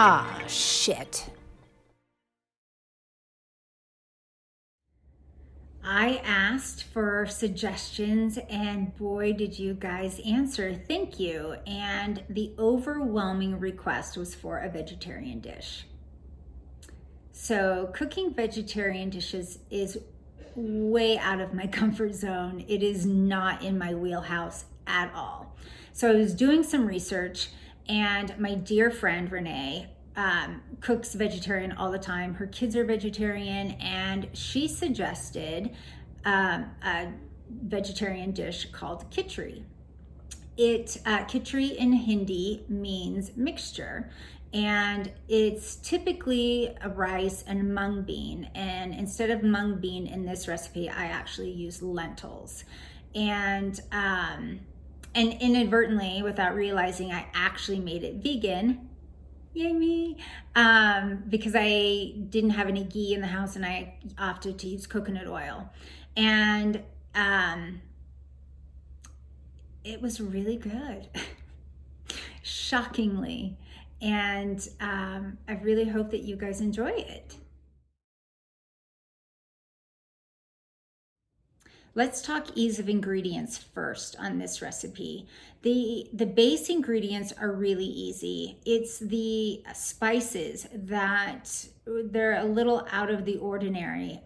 Ah, shit. I asked for suggestions and boy, did you guys answer. Thank you. And the overwhelming request was for a vegetarian dish. So cooking vegetarian dishes is way out of my comfort zone. It is not in my wheelhouse at all. So I was doing some research, and my dear friend Renee cooks vegetarian all the time. Her kids are vegetarian, and she suggested a vegetarian dish called Kitchari. Kitchari in Hindi means mixture, and it's typically a rice and mung bean. And instead of mung bean in this recipe, I actually use lentils. And inadvertently, without realizing, I actually made it vegan. Yay me! Because I didn't have any ghee in the house, and I opted to use coconut oil. And it was really good, shockingly. And I really hope that you guys enjoy it. Let's talk ease of ingredients first on this recipe. The base ingredients are really easy. It's the spices that they're a little out of the ordinary.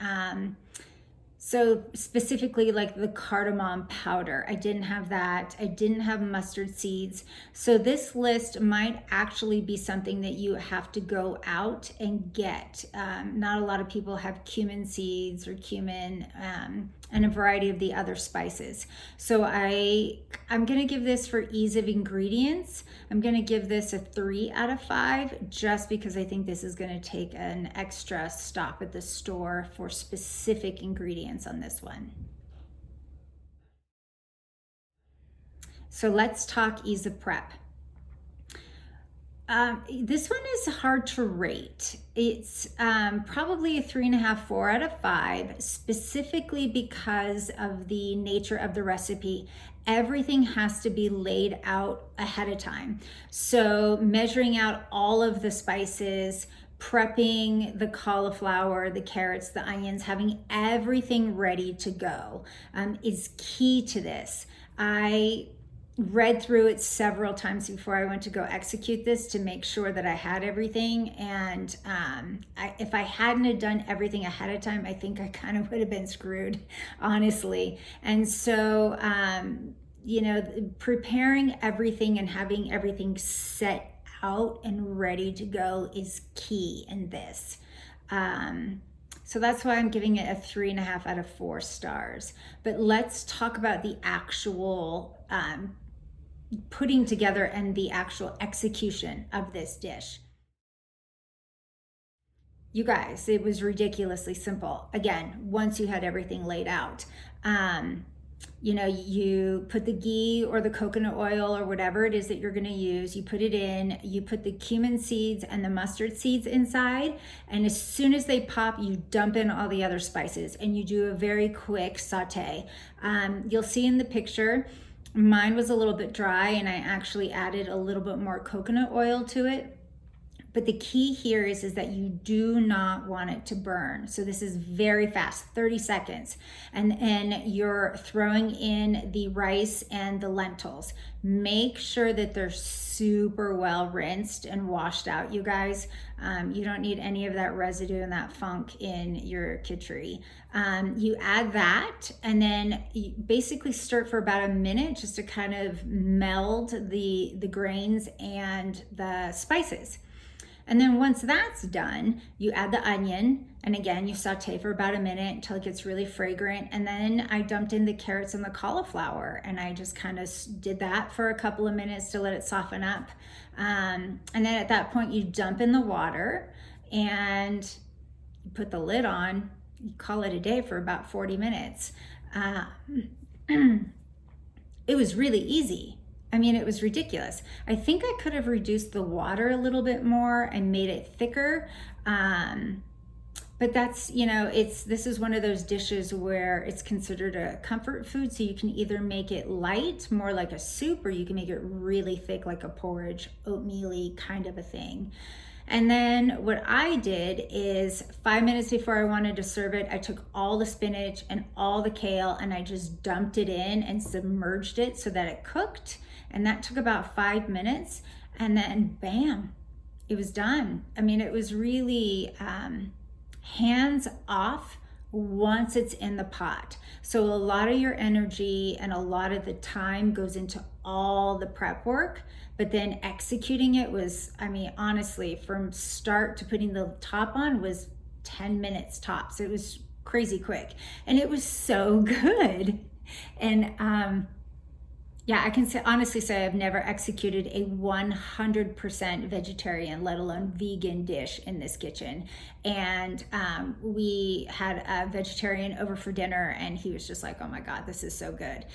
So specifically like the cardamom powder, I didn't have that. I didn't have mustard seeds. So this list might actually be something that you have to go out and get. Not a lot of people have cumin seeds or cumin and a variety of the other spices. So I'm gonna give this, for ease of ingredients, I'm gonna give this a 3 out of 5, just because I think this is gonna take an extra stop at the store for specific ingredients on this one. So let's talk ease of prep. This one is hard to rate. It's probably a 3.5, 4 out of 5, specifically because of the nature of the recipe. Everything has to be laid out ahead of time. So measuring out all of the spices, prepping the cauliflower, the carrots, the onions, having everything ready to go is key to this. I read through it several times before I went to go execute this to make sure that I had everything. And if I hadn't have done everything ahead of time, I think I kind of would have been screwed, honestly. And so, preparing everything and having everything set out and ready to go is key in this. So that's why I'm giving it a 3.5 out of 4 stars. But let's talk about the actual putting together and the actual execution of this dish. You guys, it was ridiculously simple. Again, once you had everything laid out. You put the ghee or the coconut oil or whatever it is that you're going to use, you put it in, you put the cumin seeds and the mustard seeds inside, and as soon as they pop, you dump in all the other spices and you do a very quick saute. You'll see in the picture, mine was a little bit dry and I actually added a little bit more coconut oil to it. But the key here is that you do not want it to burn. So this is very fast, 30 seconds. And then you're throwing in the rice and the lentils. Make sure that they're super well rinsed and washed out, you guys. You don't need any of that residue and that funk in your kitchari. You add that and then you basically stir it for about a minute just to kind of meld the grains and the spices. And then once that's done, you add the onion, and again, you saute for about a minute until it gets really fragrant. And then I dumped in the carrots and the cauliflower, and I just kind of did that for a couple of minutes to let it soften up. And then at that point, you dump in the water and you put the lid on. You call it a day for about 40 minutes. It was really easy. I mean, it was ridiculous. I think I could have reduced the water a little bit more and made it thicker. But that's, this is one of those dishes where it's considered a comfort food. So you can either make it light, more like a soup, or you can make it really thick, like a porridge, oatmeal-y kind of a thing. And then what I did is 5 minutes before I wanted to serve it, I took all the spinach and all the kale and I just dumped it in and submerged it so that it cooked. And that took about 5 minutes, and then bam, it was done. I mean, it was really hands off once it's in the pot. So a lot of your energy and a lot of the time goes into all the prep work, but then executing it was, I mean, honestly, from start to putting the top on was 10 minutes tops. It was crazy quick and it was so good. And yeah, I can honestly say I've never executed a 100% vegetarian, let alone vegan dish in this kitchen. And we had a vegetarian over for dinner and he was just like, oh my God, this is so good.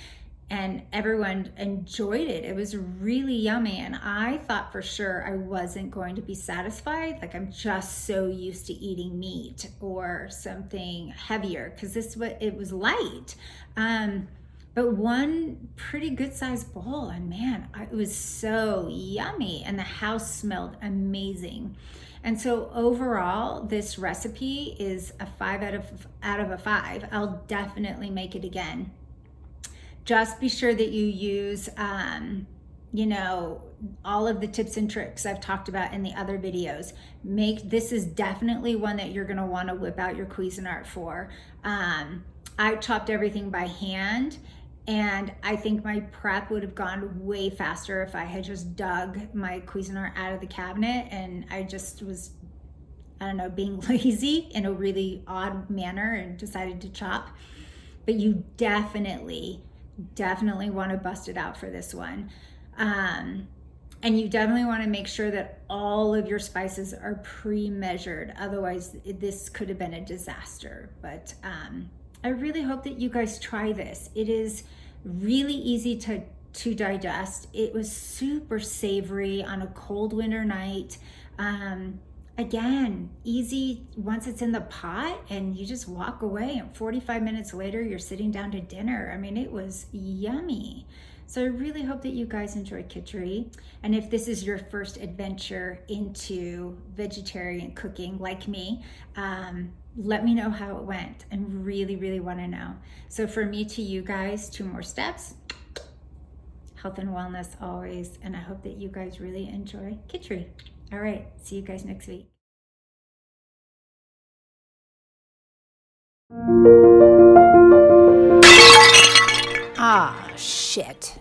And everyone enjoyed it. It was really yummy. And I thought for sure I wasn't going to be satisfied. Like, I'm just so used to eating meat or something heavier because it was light. But one pretty good sized bowl, and man, it was so yummy, and the house smelled amazing. And so overall, this recipe is a 5 out of a 5. I'll definitely make it again. Just be sure that you use, all of the tips and tricks I've talked about in the other videos. This is definitely one that you're gonna wanna whip out your Cuisinart for. I chopped everything by hand, and I think my prep would have gone way faster if I had just dug my Cuisinart out of the cabinet, and I just was, I don't know, being lazy in a really odd manner and decided to chop. But you definitely want to bust it out for this one. And you definitely want to make sure that all of your spices are pre-measured. Otherwise, this could have been a disaster. But I really hope that you guys try this. It is really easy to digest. It was super savory on a cold winter night. Again, easy once it's in the pot and you just walk away, and 45 minutes later, you're sitting down to dinner. I mean, it was yummy. So I really hope that you guys enjoy Kitchari. And if this is your first adventure into vegetarian cooking like me, let me know how it went. I really want to know. So for me to you guys, 2 more steps, health and wellness always. And I hope that you guys really enjoy Kitchari. All right, see you guys next week. Ah, shit.